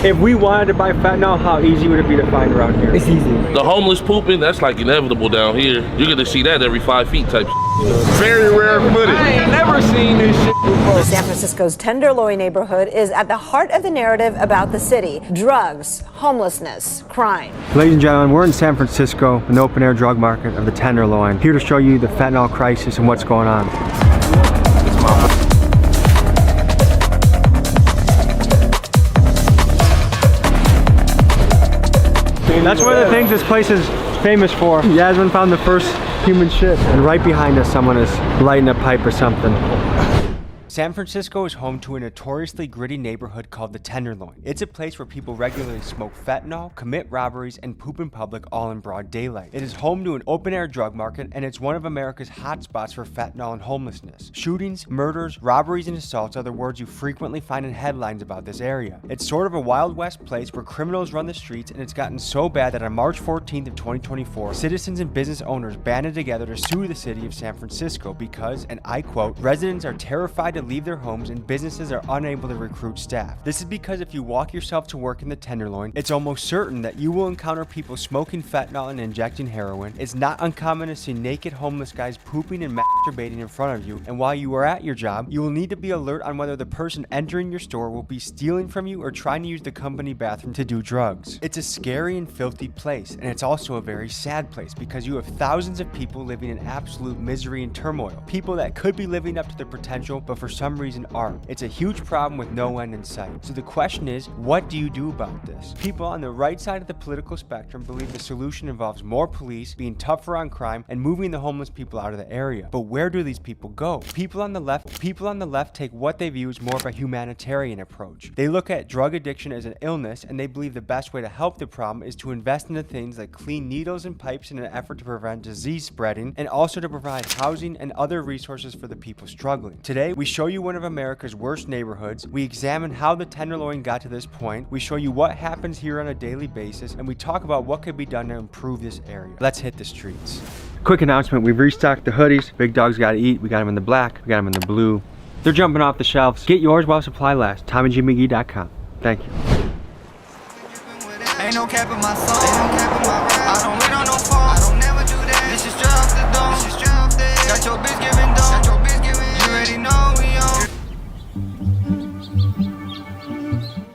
If we wanted to buy fentanyl, how easy would it be to find around here? It's easy. The homeless pooping, that's like inevitable down here. You get to see that every 5 feet type. Very rare footage. I ain't never seen this shit before. San Francisco's Tenderloin neighborhood is at the heart of the narrative about the city. Drugs, homelessness, crime. Ladies and gentlemen, we're in San Francisco, an open-air drug market of the Tenderloin. Here to show you the fentanyl crisis and what's going on. That's one of the things this place is famous for. Yasmin found the first human ship. And right behind us, someone is lighting a pipe or something. San Francisco is home to a notoriously gritty neighborhood called the Tenderloin. It's a place where people regularly smoke fentanyl, commit robberies, and poop in public all in broad daylight. It is home to an open-air drug market, and it's one of America's hotspots for fentanyl and homelessness. Shootings, murders, robberies, and assaults are the words you frequently find in headlines about this area. It's sort of a Wild West place where criminals run the streets, and it's gotten so bad that on March 14th of 2024, citizens and business owners banded together to sue the city of San Francisco because, and I quote, residents are terrified to leave their homes and businesses are unable to recruit staff. This is because if you walk yourself to work in the Tenderloin, it's almost certain that you will encounter people smoking fentanyl and injecting heroin. It's not uncommon to see naked homeless guys pooping and masturbating in front of you, and while you are at your job, you will need to be alert on whether the person entering your store will be stealing from you or trying to use the company bathroom to do drugs. It's a scary and filthy place, and it's also a very sad place because you have thousands of people living in absolute misery and turmoil. People that could be living up to their potential, but for some reason aren't. It's a huge problem with no end in sight. So the question is, what do you do about this? People on the right side of the political spectrum believe the solution involves more police, being tougher on crime, and moving the homeless people out of the area. But where do these people go? People on the left take what they view as more of a humanitarian approach. They look at drug addiction as an illness, and they believe the best way to help the problem is to invest into things like clean needles and pipes in an effort to prevent disease spreading, and also to provide housing and other resources for the people struggling. Today, we show you one of America's worst neighborhoods. We examine how the Tenderloin got to this point. We show you what happens here on a daily basis, and we talk about what could be done to improve this area. Let's hit the streets. Quick announcement, we've restocked the hoodies. Big Dog's Gotta Eat. We got them in the black, we got them in the blue. They're jumping off the shelves. Get yours while supply lasts. TommyGMcGee.com. Thank you. Ain't no cap in my soul. I don't wait on no phone. I don't never do that. This is straight off the dome. Got your bitch giving dough. You already know we on.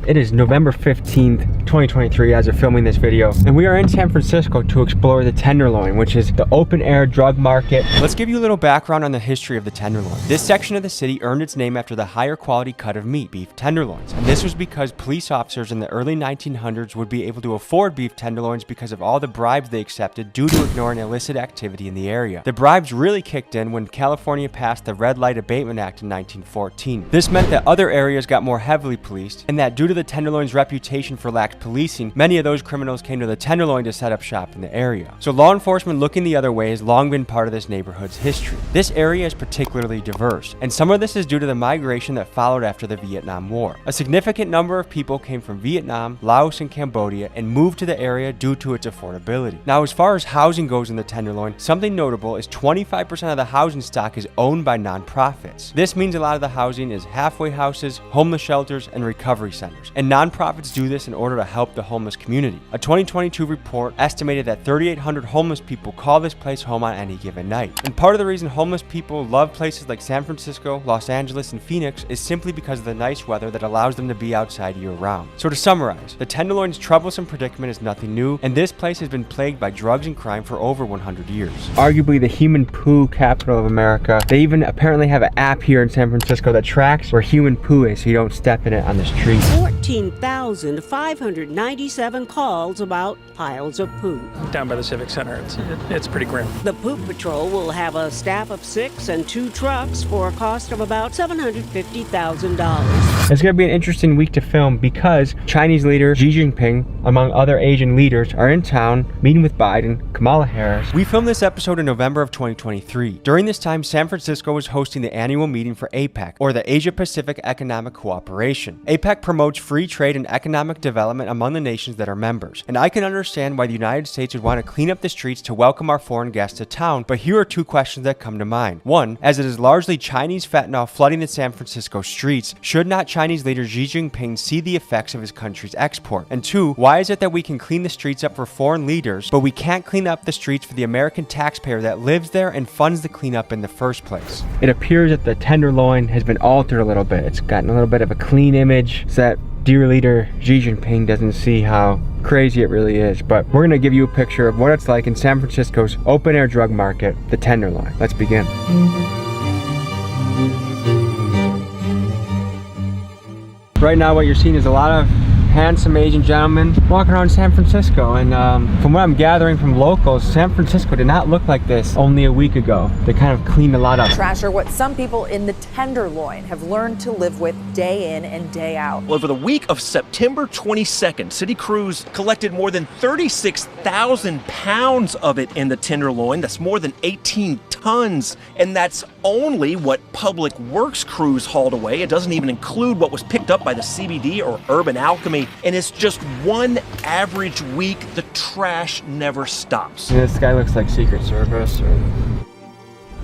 It is November 15th, 2023 as of filming this video, and we are in San Francisco to explore the Tenderloin, which is the open-air drug market. Let's give you a little background on the history of the Tenderloin. This section of the city earned its name after the higher quality cut of meat, beef tenderloins, and this was because police officers in the early 1900s would be able to afford beef tenderloins because of all the bribes they accepted due to ignoring illicit activity in the area. The bribes really kicked in when California passed the Red Light Abatement Act in 1914. This meant that other areas got more heavily policed, and that due to the Tenderloin's reputation for lax policing, many of those criminals came to the Tenderloin to set up shop in the area. So law enforcement looking the other way has long been part of this neighborhood's history. This area is particularly diverse, and some of this is due to the migration that followed after the Vietnam War. A significant number of people came from Vietnam, Laos, and Cambodia and moved to the area due to its affordability. Now, as far as housing goes in the Tenderloin, something notable is 25% of the housing stock is owned by nonprofits. This means a lot of the housing is halfway houses, homeless shelters, and recovery centers. And nonprofits do this in order to help the homeless community. A 2022 report estimated that 3,800 homeless people call this place home on any given night. And part of the reason homeless people love places like San Francisco, Los Angeles, and Phoenix is simply because of the nice weather that allows them to be outside year-round. So to summarize, the Tenderloin's troublesome predicament is nothing new, and this place has been plagued by drugs and crime for over 100 years. Arguably the human poo capital of America. They even apparently have an app here in San Francisco that tracks where human poo is so you don't step in it on the street. 14,597 calls about piles of poop. Down by the Civic Center, it's pretty grim. The Poop Patrol will have a staff of 6 and 2 trucks for a cost of about $750,000. It's going to be an interesting week to film because Chinese leader Xi Jinping, among other Asian leaders, are in town meeting with Biden, Kamala Harris. We filmed this episode in November of 2023. During this time, San Francisco was hosting the annual meeting for APEC, or the Asia Pacific Economic Cooperation. APEC promotes free free trade and economic development among the nations that are members. And I can understand why the United States would want to clean up the streets to welcome our foreign guests to town, but here are two questions that come to mind. One, as it is largely Chinese fentanyl flooding the San Francisco streets, should not Chinese leader Xi Jinping see the effects of his country's export? And two, why is it that we can clean the streets up for foreign leaders, but we can't clean up the streets for the American taxpayer that lives there and funds the cleanup in the first place? It appears that the Tenderloin has been altered a little bit. It's gotten a little bit of a clean image so that dear leader Xi Jinping doesn't see how crazy it really is. But we're gonna give you a picture of what it's like in San Francisco's open-air drug market, the Tenderloin. Let's begin. Right now what you're seeing is a lot of handsome Asian gentlemen walking around San Francisco, and from what I'm gathering from locals, San Francisco did not look like this only a week ago. They kind of cleaned a lot up. Trash are what some people in the Tenderloin have learned to live with day in and day out. Well, over the week of September 22nd, city crews collected more than 36,000 pounds of it in the Tenderloin. That's more than 18 tons, and that's only what public works crews hauled away. It doesn't even include what was picked up by the CBD or Urban Alchemy. And it's just one average week. The trash never stops. And this guy looks like Secret Service or...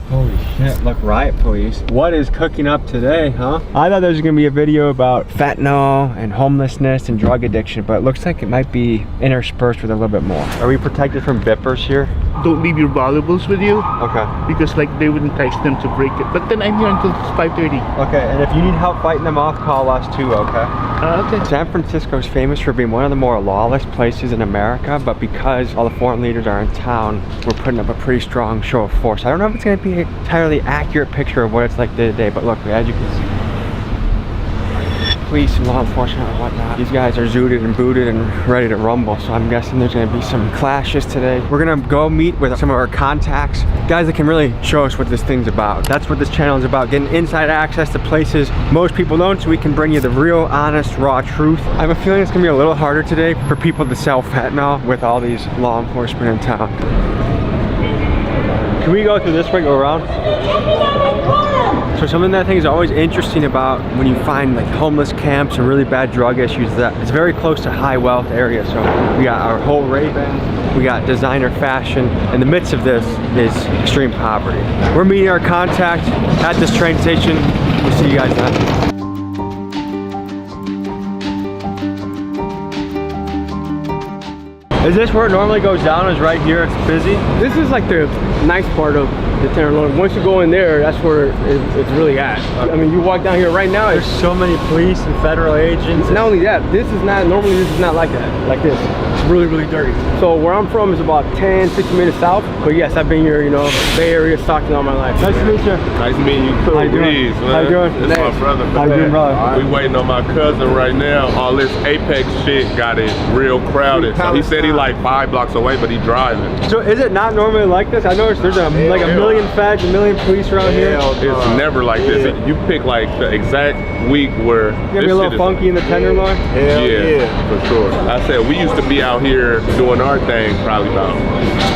Holy shit, look, riot police. What is cooking up today, huh? I thought there was gonna be a video about fentanyl and homelessness and drug addiction, but it looks like it might be interspersed with a little bit more. Are we protected from bippers here? Don't leave your valuables with you. Okay. Because like they would entice them to break it. But then I'm here until 5:30. Okay, and if you need help fighting them off, call us too, okay? Okay. San Francisco is famous for being one of the more lawless places in America, but because all the foreign leaders are in town, we're putting up a pretty strong show of force. I don't know if it's gonna be an entirely accurate picture of what it's like day to day, but look, as you can see, police and law enforcement and whatnot, these guys are zooted and booted and ready to rumble, so I'm guessing there's gonna be some clashes today. We're gonna go meet with some of our contacts, guys that can really show us what this thing's about. That's what this channel is about, getting inside access to places most people don't, so we can bring you the real, honest, raw truth. I have a feeling it's gonna be a little harder today for people to sell fentanyl with all these law enforcement in town. Can we go through this way, go around? So something that I think is always interesting about when you find like homeless camps and really bad drug issues is that it's very close to high wealth areas. So we got our whole Ray-Ban, we got designer fashion. In the midst of this is extreme poverty. We're meeting our contact at this train station. We'll see you guys then. Is this where it normally goes down? Is right here? It's busy? This is like the nice part of the Tenderloin. Once you go in there, that's where it's really at. I mean, you walk down here right now, there's so many police and federal agents. Not only that, normally this is not like that, like this. It's really, really dirty. So where I'm from is about 10, 15 minutes south. But yes, I've been here, you know, Bay Area, Stockton all my life. Nice to meet you. Nice meeting you too. How you doing? Man. How you doing? This is my brother. How you doing, brother? We waiting on my cousin right now. All this Apex shit got it real crowded. So he said he like 5 blocks away, but he driving. So is it not normally like this? I noticed there's like a million feds, a million police around here. It's never like this. You pick like the exact week where it's gonna be a little funky in the Tenderloin. Yeah, for sure. I said we used to be out here doing our thing probably about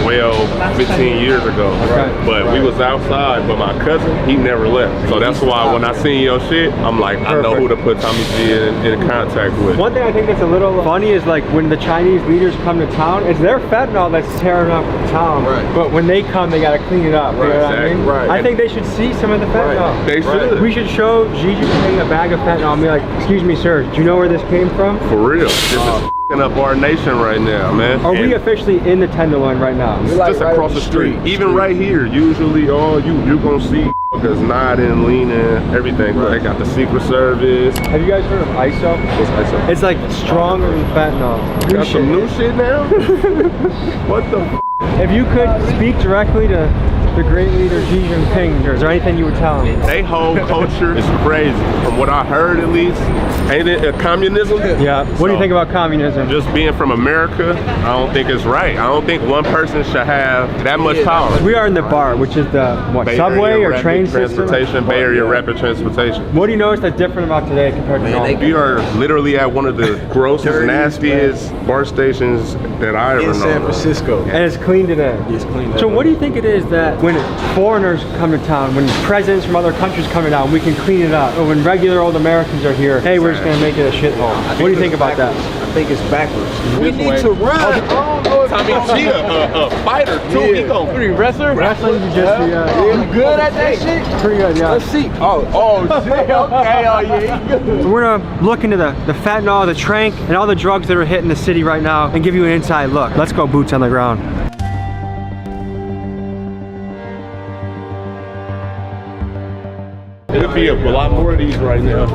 12, 15 years ago. Okay. But we was outside, but my cousin, he never left. So that's why when I seen your shit, I'm like, I know who to put Tommy G in contact with. One thing I think that's a little funny is like when the Chinese leaders come to town, it's their fentanyl that's tearing up the town. Right. But when they come, they gotta clean it up. Right, You know what I mean? right. I think they should see some of the fentanyl. Right. They should. We should show Xi Jinping a bag of fentanyl and be like, excuse me, sir, do you know where this came from? For real. This is f***ing up our nation right now, man. Are we officially in the Tenderloin right now? It's just right across the street. Even right here, usually all you're gonna see is nodding, leaning, everything. They got the Secret Service. Have you guys heard of ISO? What's ISO? It's like stronger than fentanyl. Got some new shit now? What the f? If you could speak directly to the great leader Xi Jinping, is there anything you would tell him? They whole culture is crazy. From what I heard at least, ain't it communism? Yeah. What do you think about communism? Just being from America, I don't think it's right. I don't think one person should have that much power. We are in the BART, which is the subway or train system? Bay Area Rapid Transportation. What do you notice that's different about today compared to normal? We are literally at one of the grossest, nastiest BART stations that I ever know. in San Francisco. And it's clean today. It's clean. So what do you think it is that when foreigners come to town, when presidents from other countries come to town, we can clean it up. Or when regular old Americans are here, hey, we're just gonna make it a shithole. What do you think about that? I think it's backwards. We need to run. Tommy G, a fighter too. He go Pretty wrestler? Wrestling, you just be, You good at that shit? pretty good, yeah. Let's see. Oh shit. Okay. Oh yeah. So we're gonna look into the fentanyl, the trank, and all the drugs that are hitting the city right now and give you an inside look. Let's go boots on the ground. It'll be a lot more of these right now.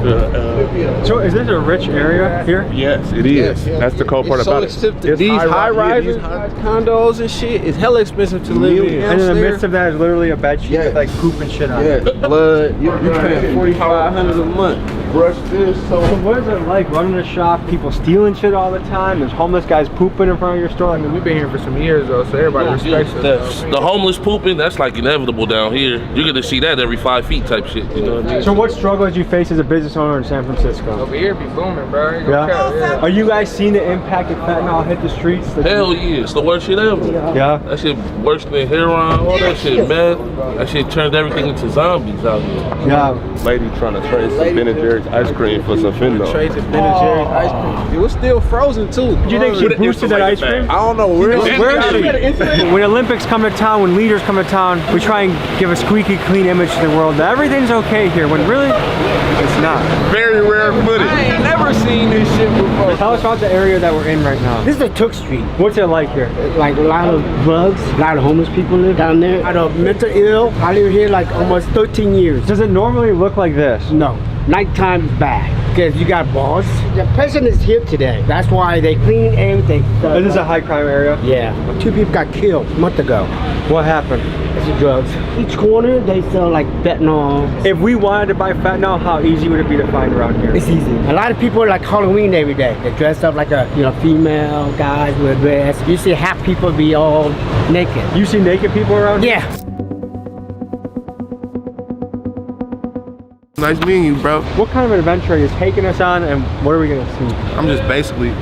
So is this a rich area here? Yes, it is. That's the cool part about it. It's These high rise- rises, condos and shit, it's hella expensive to live in. And in the midst of that is literally a bed sheet with like poop and shit on it. Blood. You're paying $4,500 a month. Brush this. So what is it like running a shop, people stealing shit all the time? There's homeless guys pooping in front of your store. I mean, we've been here for some years though, so everybody respects us. The homeless pooping, that's like inevitable down here. You're gonna see that every 5 feet type shit. You know what I mean? So what struggle did you face as a business owner in San Francisco? Over here be booming, bro. Yeah? Are you guys seeing the impact of fentanyl hit the streets? Hell yeah, it's the worst shit ever. Yeah? That shit worse than heroin, all that shit, man. That shit turned everything into zombies out here. Yeah. Lady trying to trade some Ben & Jerry's ice cream for some fentanyl. Trades at Ben & Jerry's ice cream. It was still frozen too. Do you think she boosted that ice cream? I don't know. Where is she? When Olympics come to town, when leaders come to town, we try and give a squeaky clean image to the world that everything's okay here, when really, it's not. Very rare footage. I ain't never seen this shit before. Tell us about the area that we're in right now. This is the Took Street. What's it like here? Like a lot of drugs, a lot of homeless people live down there. A lot of mental ill. I live here like almost 13 years. Does it normally look like this? No. Nighttime is bad because you got bars. The president is here today. That's why they clean everything. This is a high crime area? Yeah. 2 people got killed a month ago. What happened? It's the drugs. Each corner they sell like fentanyl. If we wanted to buy fentanyl, how easy would it be to find around here? It's easy. A lot of people are like Halloween every day. They dress up like a female guys with a dress. You see half people be all naked. You see naked people around here? Yeah. Nice meeting you, bro. What kind of an adventure are you taking us on, and what are we gonna see? I'm just basically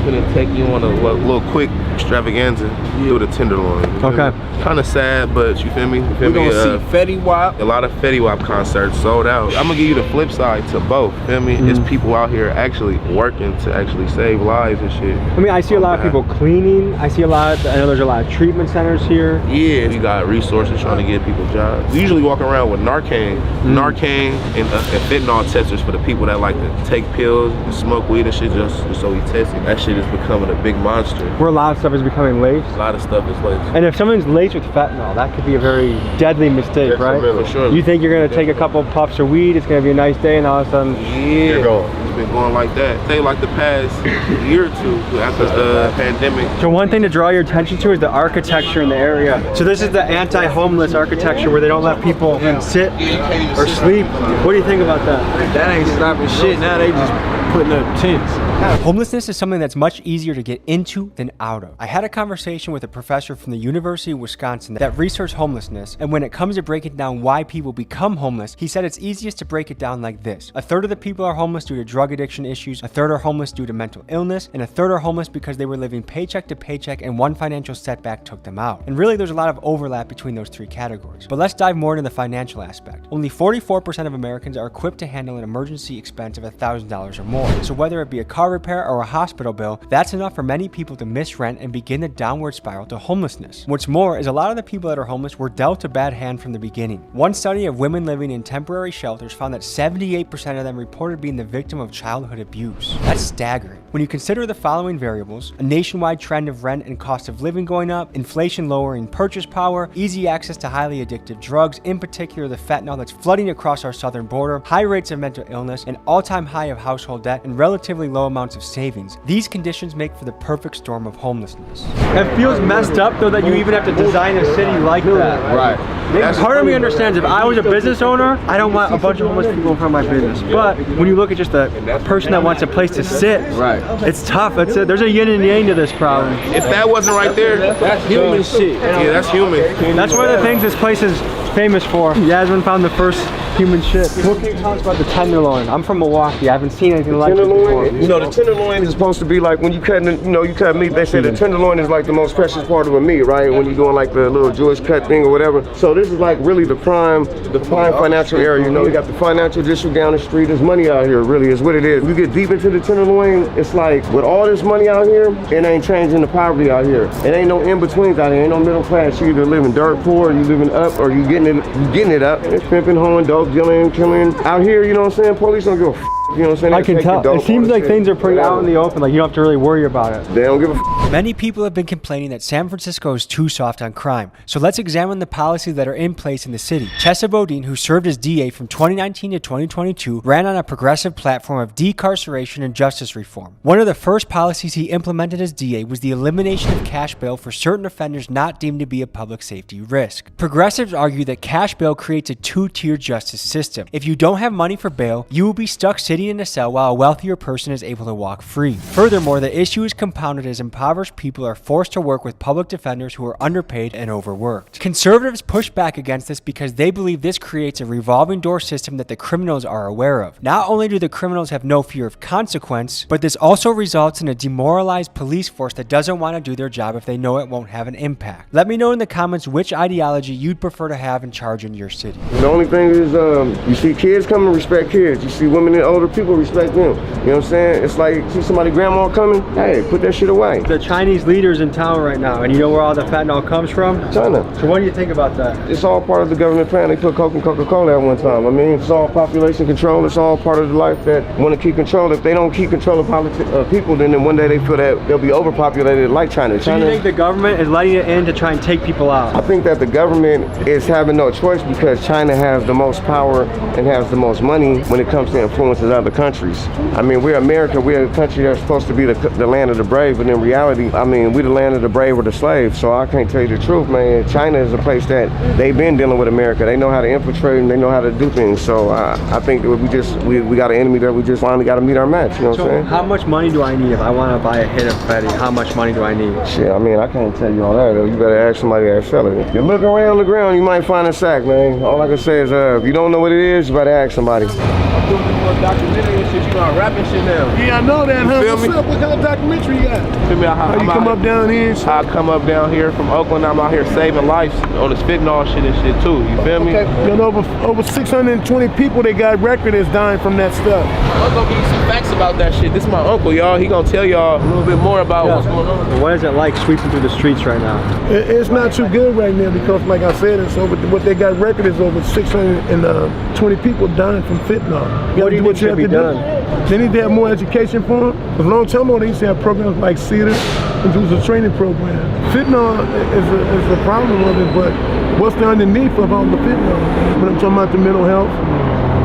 gonna take you on a little quick extravaganza through the Tenderloin. Okay. Kind of sad, but you feel me? You feel We're me? gonna see Fetty Wap. A lot of Fetty Wap concerts sold out. I'm gonna give you the flip side to both. Feel me? It's people out here actually working to actually save lives and shit. I mean, I see a lot of people cleaning. I see a lot. I know there's a lot of treatment centers here. Yeah, we got resources trying to give people jobs. We usually walk around with Narcan, and fentanyl testers for the people that like to take pills and smoke weed and shit just so we test it. That shit is becoming a big monster. Where a lot of stuff is becoming laced. A lot of stuff is laced. And if something's laced with fentanyl, that could be a very deadly mistake, right? For sure. You think you're gonna take a couple puffs of weed, it's gonna be a nice day, and all of a sudden, yeah, it's been going like that. Say like the past year or two after the pandemic. So one thing to draw your attention to is the architecture in the area. So this is the anti-homeless architecture where they don't let people sit or sleep. What do you think about that? That ain't stopping shit. Now they just putting up tents. Homelessness is something that's much easier to get into than out of. I had a conversation with a professor from the University of Wisconsin that researched homelessness, and when it comes to breaking down why people become homeless, he said it's easiest to break it down like this. A third of the people are homeless due to drug addiction issues, a third are homeless due to mental illness, and a third are homeless because they were living paycheck to paycheck and one financial setback took them out. And really there's a lot of overlap between those three categories. But let's dive more into the financial aspect. Only 44% of Americans are equipped to handle an emergency expense of $1,000 or more. So whether it be a car repair or a hospital bill, that's enough for many people to miss rent and begin the downward spiral to homelessness. What's more is a lot of the people that are homeless were dealt a bad hand from the beginning. One study of women living in temporary shelters found that 78% of them reported being the victim of childhood abuse. That's staggering. When you consider the following variables, a nationwide trend of rent and cost of living going up, inflation lowering purchase power, easy access to highly addictive drugs, in particular the fentanyl that's flooding across our southern border, high rates of mental illness, an all-time high of household debt, and relatively low amounts of savings. These conditions make for the perfect storm of homelessness. It feels messed up though that you even have to design a city like that. Right. Part of me understands if I was a business owner, I don't want a bunch of homeless people in front of my business. But when you look at just a person that wants a place to sit, it's tough. There's a yin and yang to this problem. If that wasn't right there, That's human shit. Yeah, that's human. That's one of the things this place is famous for. Yasmin found the first human ship. What can you tell us about the tenderloin? I'm from Milwaukee. I haven't seen anything like this before. You know, the tenderloin is supposed to be like when you cut, you cut meat. They say the tenderloin is like the most precious part of a meat, right? When you're doing like the little Jewish cut thing or whatever. So this is like really the prime financial area. You know, you got the financial district down the street. There's money out here, really, is what it is. You get deep into the tenderloin, it's like with all this money out here, it ain't changing the poverty out here. It ain't no in-betweens out here. Ain't no middle class. You either living dirt poor, or you living up, or you getting it up. It's pimping, hoeing, dope, dealing, killing. Out here, you know what I'm saying? Police don't give a f. You know what I'm saying? I can tell. It seems like things are pretty out in the open. Like you don't have to really worry about it. They don't give a f. Many people have been complaining that San Francisco is too soft on crime. So let's examine the policies that are in place in the city. Chesa Boudin, who served as DA from 2019 to 2022, ran on a progressive platform of decarceration and justice reform. One of the first policies he implemented as DA was the elimination of cash bail for certain offenders not deemed to be a public safety risk. Progressives argue that cash bail creates a two-tier justice system. If you don't have money for bail, you will be stuck sitting in a cell while a wealthier person is able to walk free. Furthermore, the issue is compounded as impoverished people are forced to work with public defenders who are underpaid and overworked. Conservatives push back against this because they believe this creates a revolving door system that the criminals are aware of. Not only do the criminals have no fear of consequence, but this also results in a demoralized police force that doesn't want to do their job if they know it won't have an impact. Let me know in the comments which ideology you'd prefer to have in charge in your city. The only thing is, you see kids coming, respect kids. You see women and older people, respect them. You know what I'm saying? It's like, see somebody grandma coming, hey, put that shit away. The Chinese leaders in town right now, and you know where all the fentanyl comes from? China. So what do you think about that? It's all part of the government plan. They put Coke and Coca-Cola at one time. I mean, it's all population control. It's all part of the life that want to keep control. If they don't keep control of people, then one day they feel that they'll be overpopulated like China. So you think the government is letting it in to try and take people out? I think that the government is having no choice because China has the most power and has the most money when it comes to influences other countries. I mean, we're America. We're a country that's supposed to be the land of the brave, but in reality, I mean, we're the land of the brave or the slaves. So I can't tell you the truth, man. China is a place that they've been dealing with America. They know how to infiltrate and they know how to do things. So I think that we got an enemy that we just finally got to meet our match. You know what I'm saying? How much money do I need if I want to buy a hit of Betty? How much money do I need? Shit, I mean, I can't tell you all that. You better ask somebody that's selling it. You look around the ground, you might find a sack, man. All I can say is, if you don't know what it is, you better ask somebody. I'm doing more documentary and shit. You know, I'm rapping shit now. Yeah, I know that, huh? Feel me? What's up? What kind of documentary you got? Feel me? How you come up down here and shit? I come up down here from Oakland. I'm out here saving lives on this fentanyl shit and shit too. You feel me? Okay. You know, over 620 people they got record is dying from that stuff. I'm gonna give you some facts about that shit. This is my uncle, y'all. He gonna tell y'all a little bit more about what's going on. What is it like sweeping through the streets right now? It's not too good right now because, like I said, it's over. What they got record is over 620 people dying from fentanyl. What do you think should be done? They need to have more education for them. A long time ago, they used to have programs like CEDAR, which was a training program. Fentanyl is a problem of it, but what's the underneath of all the fentanyl? When I'm talking about the mental health,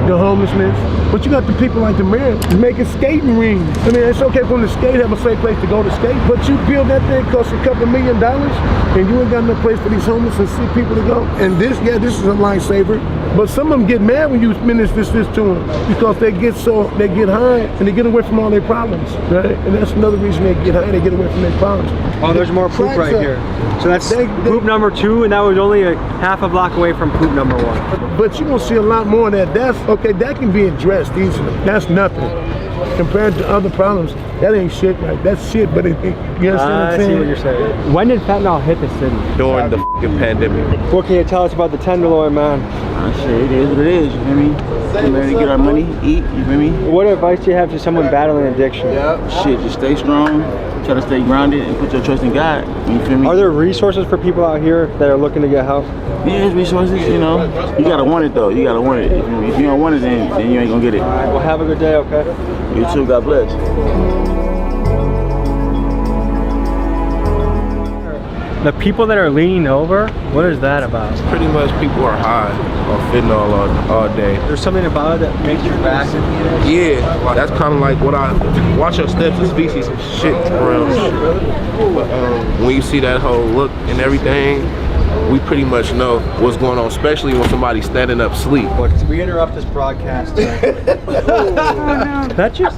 the homelessness. But you got the people like the mayor making skating rings. I mean, it's okay for them to skate, have a safe place to go to skate, but you build that thing costs $2 million and you ain't got no place for these homeless and sick people to go. And this is a lifesaver. But some of them get mad when you finish this to them because they get high and they get away from all their problems, right? And that's another reason they get high, they get away from their problems. Oh, there's more poop right here. So that's poop number 2, and that was only a half a block away from poop number 1. But you're gonna see a lot more of that. That's okay, that can be addressed easily. That's nothing. Compared to other problems, that ain't shit, right? That's shit, but you understand what I'm saying? I see what you're saying. When did fentanyl hit the city? During the fucking pandemic. What can you tell us about the tenderloin, man? Shit, it is what it is, you feel me? Come here to get our money, eat, you feel me? What advice do you have to someone battling addiction? Shit, just stay strong, try to stay grounded, and put your trust in God, you feel me? Are there resources for people out here that are looking to get help? Yeah, there's resources, you know. You gotta want it though, you gotta want it. If you don't want it, then you ain't gonna get it. All right, well, have a good day, okay? You too, God bless. The people that are leaning over, what is that about? Pretty much people are high on fentanyl all day. There's something about it that makes you back. Yeah, that's kind of like what I watch your steps and species shit around. But when you see that whole look and everything, we pretty much know what's going on, especially when somebody's standing up sleep. We interrupt this broadcast. That just,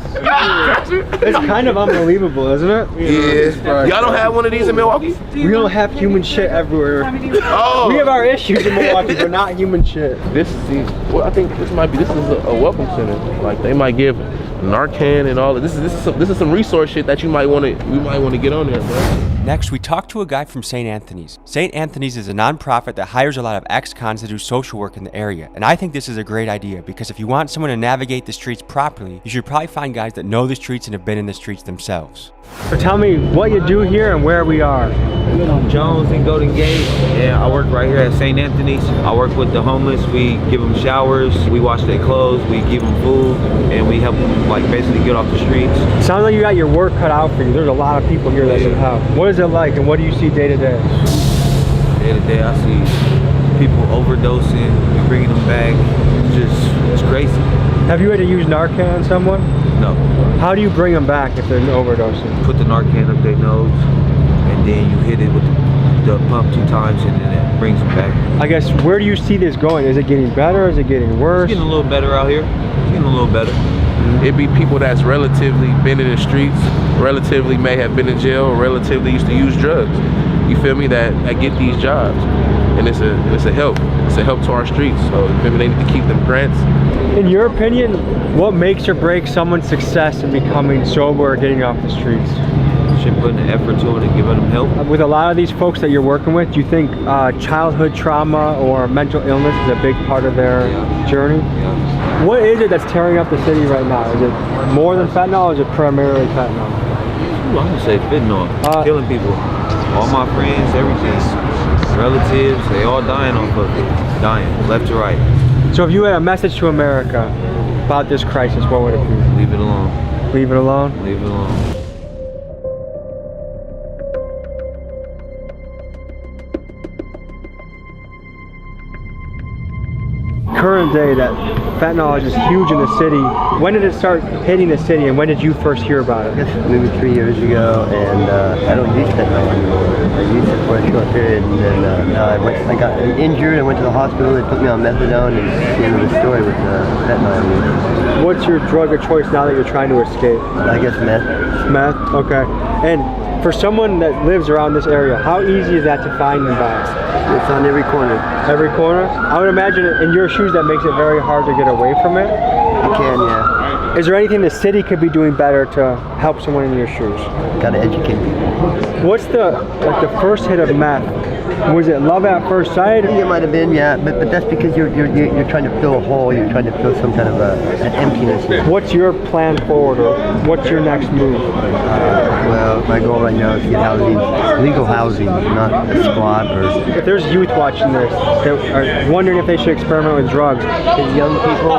it's kind of unbelievable, isn't it? Yeah. Y'all don't have one of these in Milwaukee? We don't have human shit everywhere. Oh. We have our issues in Milwaukee, but not human shit. This is, well, I think this is a welcome center. Like they might give Narcan and all of this. This is some resource shit that we might want to get on there, bro. Next, we talked to a guy from St. Anthony's. St. Anthony's is a nonprofit that hires a lot of ex-cons to do social work in the area, and I think this is a great idea because if you want someone to navigate the streets properly, you should probably find guys that know the streets and have been in the streets themselves. So tell me what you do here and where we are. Jones and Golden Gate, and I work right here at St. Anthony's. I work with the homeless. We give them showers, we wash their clothes, we give them food, and we help them like basically get off the streets. Sounds like you got your work cut out for you. There's a lot of people here that need help. What is it like and what do you see day to day? Day to day, I see people overdosing, we bringing them back. It's crazy. Have you had to use Narcan on someone? No. How do you bring them back if they're overdosing? Put the Narcan up their nose, and then you hit it with the pump 2 times, and then it brings them back. I guess, where do you see this going? Is it getting better? Is it getting worse? It's getting a little better out here. It's getting a little better. It'd be people that's relatively been in the streets, relatively may have been in jail, or relatively used to use drugs. You feel me? That get these jobs, and it's a help. It's a help to our streets. So you feel me? They need to keep them grants. In your opinion, what makes or breaks someone's success in becoming sober or getting off the streets? Should put the effort to it and give them help. With a lot of these folks that you're working with, do you think childhood trauma or mental illness is a big part of their journey? Yeah. What is it that's tearing up the city right now? Is it more than fentanyl or is it primarily fentanyl? I'm gonna say fentanyl. Killing people. All my friends, everything. Relatives, they all dying off of it. Dying, left to right. So if you had a message to America about this crisis, what would it be? Leave it alone. Leave it alone? Leave it alone. Current day that fentanyl is just huge in the city. When did it start hitting the city and when did you first hear about it? I guess maybe 3 years ago, and I don't use fentanyl anymore. I used it for a short period, and then I got injured, I went to the hospital, they put me on methadone, and that's the end of the story with fentanyl use. What's your drug of choice now that you're trying to escape? I guess meth. Meth? Okay. And for someone that lives around this area, how easy is that to find and buy? It's on every corner. Every corner? I would imagine in your shoes that makes it very hard to get away from it. You can, yeah. Is there anything the city could be doing better to help someone in your shoes? Gotta educate people. What's the first hit of meth? Was it love at first sight? It might have been, yeah, but that's because you're trying to fill a hole. You're trying to fill some kind of an emptiness. What's your plan forward, or what's your next move? Well, my goal right now is to get housing, legal housing, not a squat or. If there's youth watching this that are wondering if they should experiment with drugs, as young people,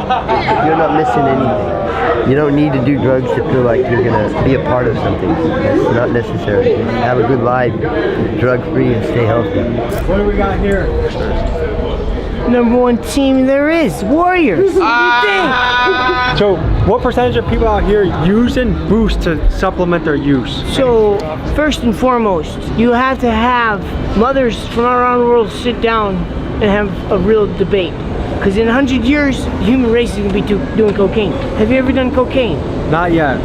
you're not missing anything. You don't need to do drugs to feel like you're gonna be a part of something. That's not necessary. Just have a good life, drug-free, and stay healthy. What do we got here? #1 team there is, Warriors. What do you think? So, what percentage of people out here using Boost to supplement their use? So, first and foremost, you have to have mothers from around the world sit down and have a real debate. Because in 100 years, the human race is going to be doing cocaine. Have you ever done cocaine? Not yet.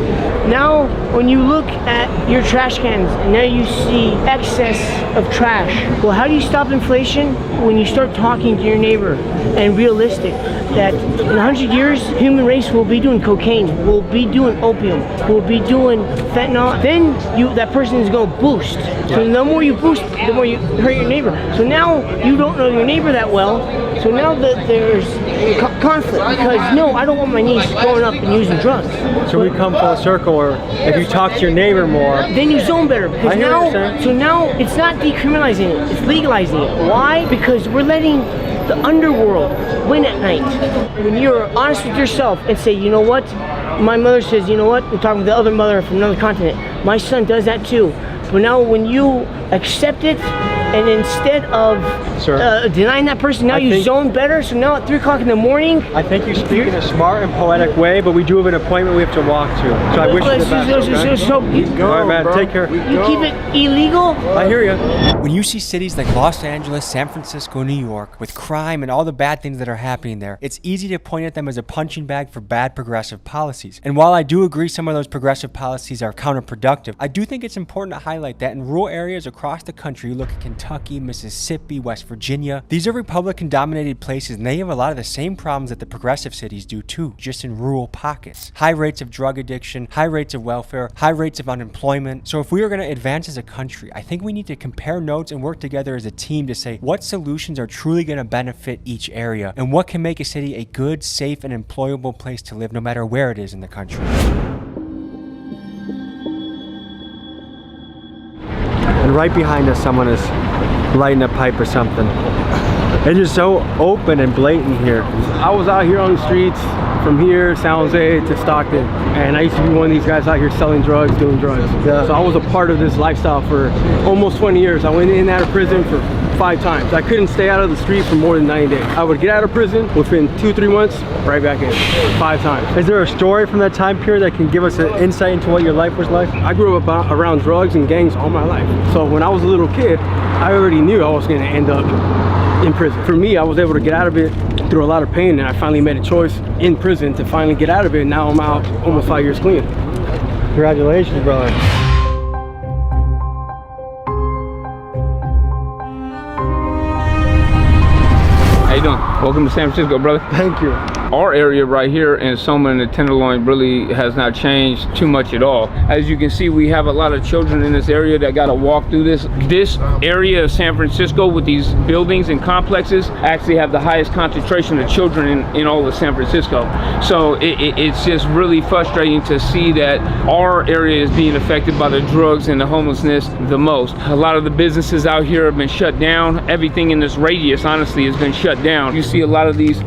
Now, when you look at your trash cans, and now you see excess of trash. Well, how do you stop inflation? When you start talking to your neighbor and realistic that in 100 years, human race will be doing cocaine, will be doing opium, will be doing fentanyl. Then that person is going to boost. So the more you boost, the more you hurt your neighbor. So now you don't know your neighbor that well. So now there's conflict because no, I don't want my niece growing up and using drugs. So we come full circle, or if you talk to your neighbor more, then you zone better. Because now it's not decriminalizing it; it's legalizing it. Why? Because we're letting the underworld win at night. When you're honest with yourself and say, you know what, my mother says, you know what, I'm talking with the other mother from another continent. My son does that too. But now when you accept it And instead of denying that person, now you zone better. So now at 3 o'clock in the morning, I think you speak in a smart and poetic way, but we do have an appointment we have to walk to. So I wish you the best. All right, man. Take care. You keep it illegal. I hear you. When you see cities like Los Angeles, San Francisco, New York, with crime and all the bad things that are happening there, it's easy to point at them as a punching bag for bad progressive policies. And while I do agree some of those progressive policies are counterproductive, I do think it's important to highlight that in rural areas across the country, you look at Kentucky, Mississippi, West Virginia, these are Republican-dominated places, and they have a lot of the same problems that the progressive cities do too, just in rural pockets. High rates of drug addiction, high rates of welfare, high rates of unemployment. So if we are going to advance as a country, I think we need to compare notes and work together as a team to say what solutions are truly going to benefit each area and what can make a city a good, safe, and employable place to live no matter where it is in the country. And right behind us, someone is lighting a pipe or something. It's just so open and blatant here. I was out here on the streets from here, San Jose to Stockton, and I used to be one of these guys out here selling drugs, doing drugs. So I was a part of this lifestyle for almost 20 years. I went in and out of prison for 5 times. I couldn't stay out of the street for more than 90 days. I would get out of prison within 2-3 months, right back in, 5 times. Is there a story from that time period that can give us an insight into what your life was like? I grew up around drugs and gangs all my life. So when I was a little kid, I already knew I was going to end up in prison. For me, I was able to get out of it through a lot of pain, and I finally made a choice in prison to finally get out of it. Now I'm out almost 5 years clean. Congratulations, brother. How you doing? Welcome to San Francisco, brother. Thank you. Our area right here in Soma and the Tenderloin really has not changed too much at all. As you can see, we have a lot of children in this area that got to walk through this. This area of San Francisco with these buildings and complexes actually have the highest concentration of children in all of San Francisco. So it's just really frustrating to see that our area is being affected by the drugs and the homelessness the most. A lot of the businesses out here have been shut down. Everything in this radius, honestly, has been shut down. You see a lot of these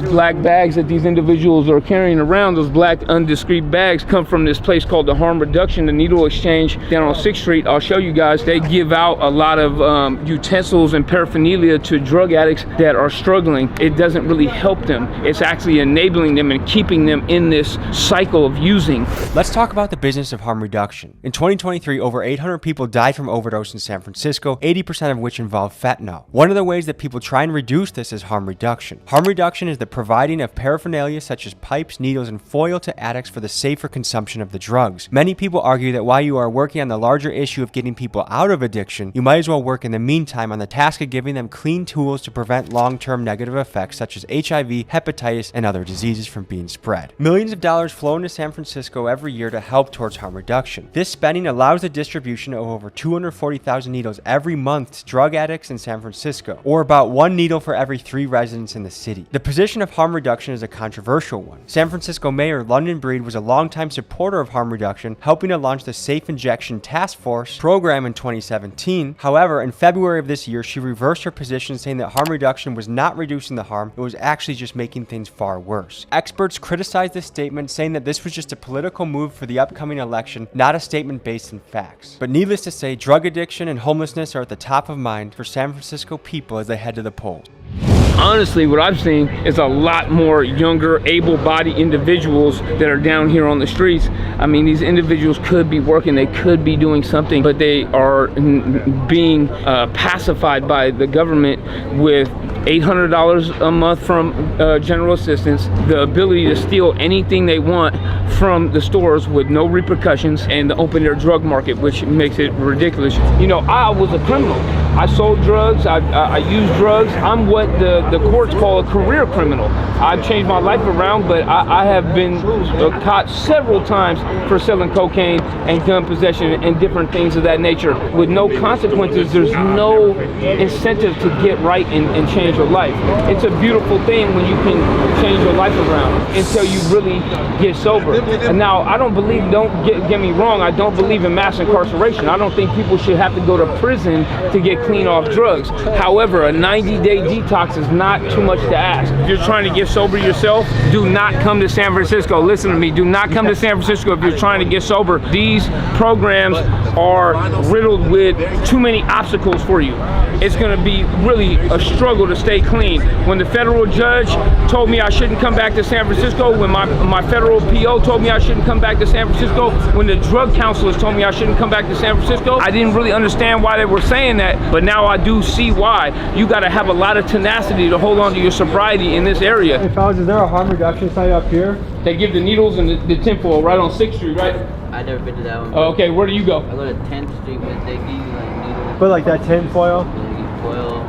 black bags that these individuals are carrying around. Those black undiscreet bags come from this place called the Harm Reduction, the Needle Exchange down on 6th Street. I'll show you guys. They give out a lot of utensils and paraphernalia to drug addicts that are struggling. It doesn't really help them. It's actually enabling them and keeping them in this cycle of using. Let's talk about the business of harm reduction. In 2023, over 800 people died from overdose in San Francisco, 80% of which involve fentanyl. One of the ways that people try and reduce this is harm reduction. Harm reduction is the providing of paraphernalia such as pipes, needles, and foil to addicts for the safer consumption of the drugs. Many people argue that while you are working on the larger issue of getting people out of addiction, you might as well work in the meantime on the task of giving them clean tools to prevent long-term negative effects such as HIV, hepatitis, and other diseases from being spread. Millions of dollars flow into San Francisco every year to help towards harm reduction. This spending allows the distribution of over 240,000 needles every month to drug addicts in San Francisco, or about 1 needle for every 3 residents in the city. The position of harm reduction is a controversial one. San Francisco Mayor London Breed was a longtime supporter of harm reduction, helping to launch the Safe Injection Task Force program in 2017. However, in February of this year, she reversed her position, saying that harm reduction was not reducing the harm, it was actually just making things far worse. Experts criticized this statement, saying that this was just a political move for the upcoming election, not a statement based in facts. But needless to say, drug addiction and homelessness are at the top of mind for San Francisco people as they head to the polls. Honestly, what I've seen is a lot more younger, able-bodied individuals that are down here on the streets. I mean, these individuals could be working, they could be doing something, but they are being pacified by the government with $800 a month from general assistance, the ability to steal anything they want from the stores with no repercussions, and the open-air drug market, which makes it ridiculous. You know, I was a criminal. I sold drugs, I used drugs. I'm what the courts call a career criminal. I've changed my life around, but I have been caught several times for selling cocaine and gun possession and different things of that nature. With no consequences, there's no incentive to get right and change change your life. It's a beautiful thing when you can change your life around until you really get sober. And now, I don't believe, don't get me wrong, I don't believe in mass incarceration. I don't think people should have to go to prison to get clean off drugs. However, a 90-day detox is not too much to ask. If you're trying to get sober yourself, do not come to San Francisco. Listen to me, do not come to San Francisco if you're trying to get sober. These programs are riddled with too many obstacles for you. It's gonna be really a struggle to stay clean. When the federal judge told me I shouldn't come back to San Francisco, when my federal PO told me I shouldn't come back to San Francisco, when the drug counselors told me I shouldn't come back to San Francisco, I didn't really understand why they were saying that, but now I do see why. You gotta have a lot of tenacity to hold on to your sobriety in this area. Hey fellas, is there a harm reduction site up here? They give the needles and the tinfoil right on 6th Street, right? I've never been to that one. Oh, okay, where do you go? I go to 10th Street, but they give you like needles. But like that tin foil? Foil,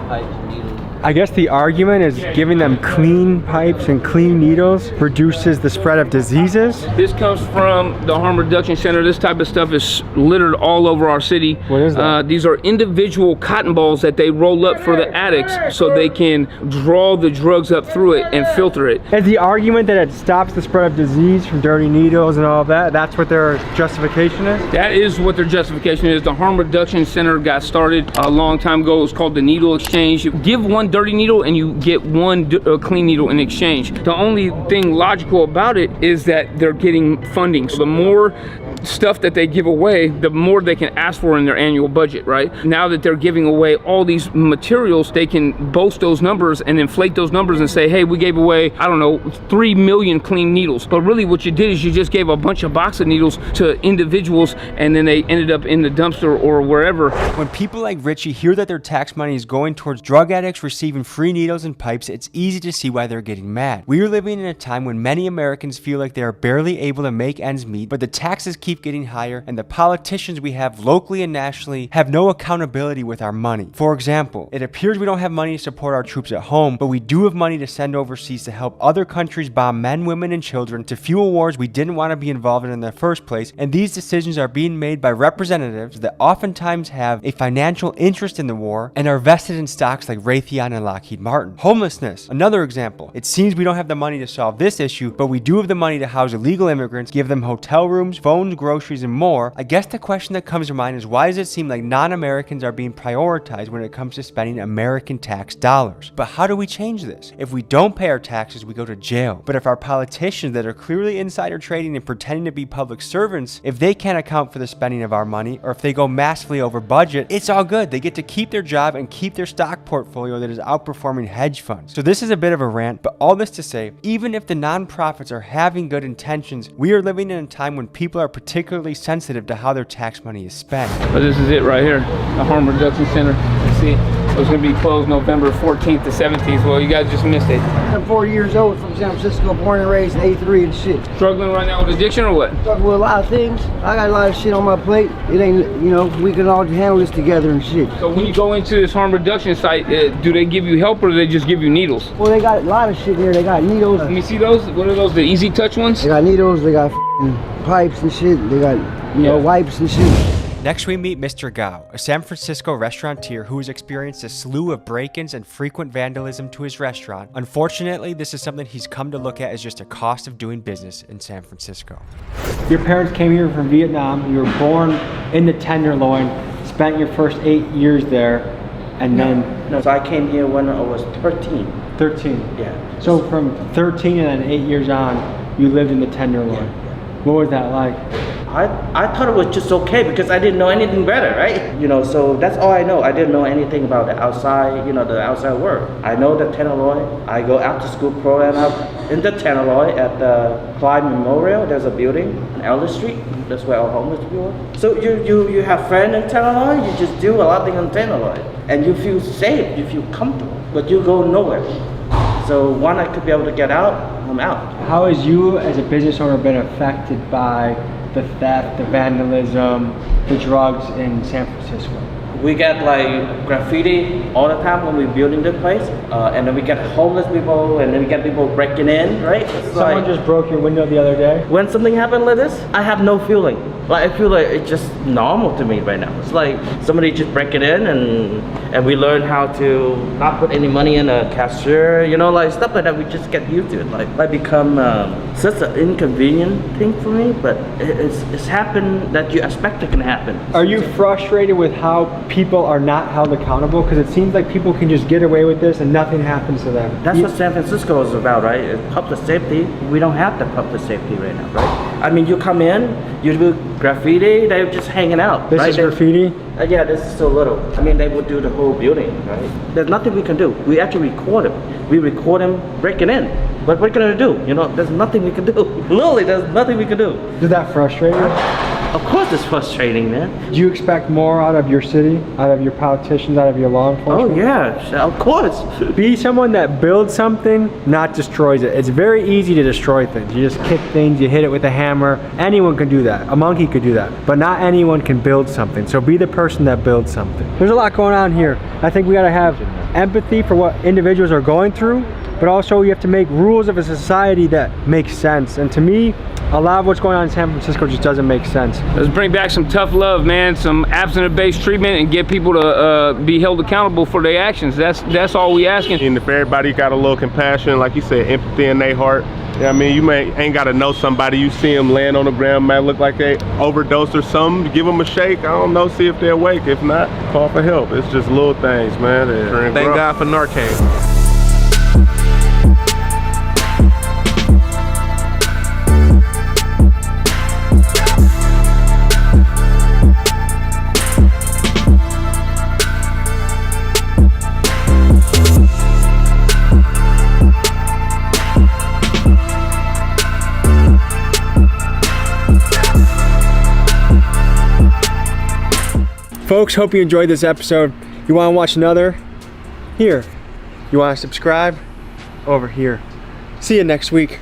pipes, needles. I guess the argument is giving them clean pipes and clean needles reduces the spread of diseases. This comes from the Harm Reduction Center. This type of stuff is littered all over our city. What is that? These are individual cotton balls that they roll up for the addicts so they can draw the drugs up through it and filter it. Is the argument that it stops the spread of disease from dirty needles and all of that? That's what their justification is? That is what their justification is. The Harm Reduction Center got started a long time ago. It was called the Needle Exchange. You give one dirty needle and you get one clean needle in exchange. The only thing logical about it is that they're getting funding. So the more stuff that they give away, the more they can ask for in their annual budget, right? Now that they're giving away all these materials, they can boast those numbers and inflate those numbers and say, hey, we gave away, I don't know, 3 million clean needles. But really what you did is you just gave a bunch of box of needles to individuals and then they ended up in the dumpster or wherever. When people like Richie hear that their tax money is going towards drug addicts receiving free needles and pipes, it's easy to see why they're getting mad. We are living in a time when many Americans feel like they are barely able to make ends meet, but the taxes keep getting higher and the politicians we have locally and nationally have no accountability with our money. For example, it appears we don't have money to support our troops at home, but we do have money to send overseas to help other countries bomb men, women, and children to fuel wars we didn't want to be involved in the first place, and these decisions are being made by representatives that oftentimes have a financial interest in the war and are vested in stocks like Raytheon and Lockheed Martin. Homelessness, another example. It seems we don't have the money to solve this issue, but we do have the money to house illegal immigrants, give them hotel rooms, phones, groceries, and more. I guess the question that comes to mind is why does it seem like non-Americans are being prioritized when it comes to spending American tax dollars? But how do we change this? If we don't pay our taxes, we go to jail. But if our politicians that are clearly insider trading and pretending to be public servants, if they can't account for the spending of our money, or if they go massively over budget, it's all good. They get to keep their job and keep their stock portfolio that is outperforming hedge funds. So this is a bit of a rant, but all this to say, even if the nonprofits are having good intentions, we are living in a time when people are particularly sensitive to how their tax money is spent. But this is it right here, the Harm Reduction Center. You see, it was going to be closed November 14th to 17th. Well, you guys just missed it. I'm 40 years old from San Francisco, born and raised in A3 and shit. Struggling right now with addiction or what? Struggling with a lot of things. I got a lot of shit on my plate. It ain't, you know, we can all handle this together and shit. So when you go into this harm reduction site, do they give you help or do they just give you needles? Well, they got a lot of shit here. They got needles. Let me see those. What are those, the easy touch ones? They got needles, they got pipes and shit. They got, you know, wipes and shit. Next we meet Mr. Gao, a San Francisco restaurateur who has experienced a slew of break-ins and frequent vandalism to his restaurant. Unfortunately, this is something he's come to look at as just a cost of doing business in San Francisco. Your parents came here from Vietnam, you were born in the Tenderloin, spent your first 8 years there, and then... No, so I came here when I was 13. 13? Yeah. So from 13 and then 8 years on, you lived in the Tenderloin. Yeah. What was that like? I thought it was just okay because I didn't know anything better, right? You know, so that's all I know. I didn't know anything about the outside, you know, the outside world. I know the Tenderloin. I go after school program up in the Tenderloin at the Clyde Memorial. There's a building on Elder Street. That's where our homeless people are. So you have friends in Tenderloin. You just do a lot of things in Tenderloin, and you feel safe. You feel comfortable, but you go nowhere. So when I could be able to get out, I'm out. How has you as a business owner been affected by the theft, the vandalism, the drugs in San Francisco? We get like graffiti all the time when we're building this place, and then we get homeless people, and then we get people breaking in, right? It's Someone like, just broke your window the other day. when something happens like this, I have no feeling. Like I feel like it's just normal to me right now. It's like somebody just breaking in, and we learn how to not put any money in a cashier, you know, like stuff like that. We just get used to it. Like become such an inconvenient thing for me, but it's happened that you expect it can happen. Are you frustrated with how people are not held accountable? Because it seems like people can just get away with this and nothing happens to them. That's what San Francisco is about, right? It's public safety. We don't have the public safety right now, right? I mean, you come in, you do graffiti, they're just hanging out. This right? is graffiti? Yeah, this is so little. I mean, they would do the whole building, right? There's nothing we can do. We actually record them. We record them breaking in. But what are we gonna do? You know, there's nothing we can do. Literally, there's nothing we can do. Does that frustrate you? Of course it's frustrating, man. Do you expect more out of your city, out of your politicians, out of your law enforcement? Oh yeah, of course. Be someone that builds something, not destroys it. It's very easy to destroy things. You just kick things, you hit it with a hammer. Anyone can do that. A monkey could do that. But not anyone can build something. So be the person that builds something. There's a lot going on here. I think we gotta have empathy for what individuals are going through, but also you have to make rules of a society that make sense. And to me, a lot of what's going on in San Francisco just doesn't make sense. Let's bring back some tough love, man, some abstinence-based treatment, and get people to be held accountable for their actions. That's all we asking. And if everybody got a little compassion, like you said, empathy in their heart, I mean, you ain't gotta know somebody. You see them laying on the ground, might look like they overdosed or something. Give them a shake. I don't know, see if they're awake. If not, call for help. It's just little things, man. Thank God for Narcan. Folks, hope you enjoyed this episode. You want to watch another? Here. You want to subscribe? Over here. See you next week.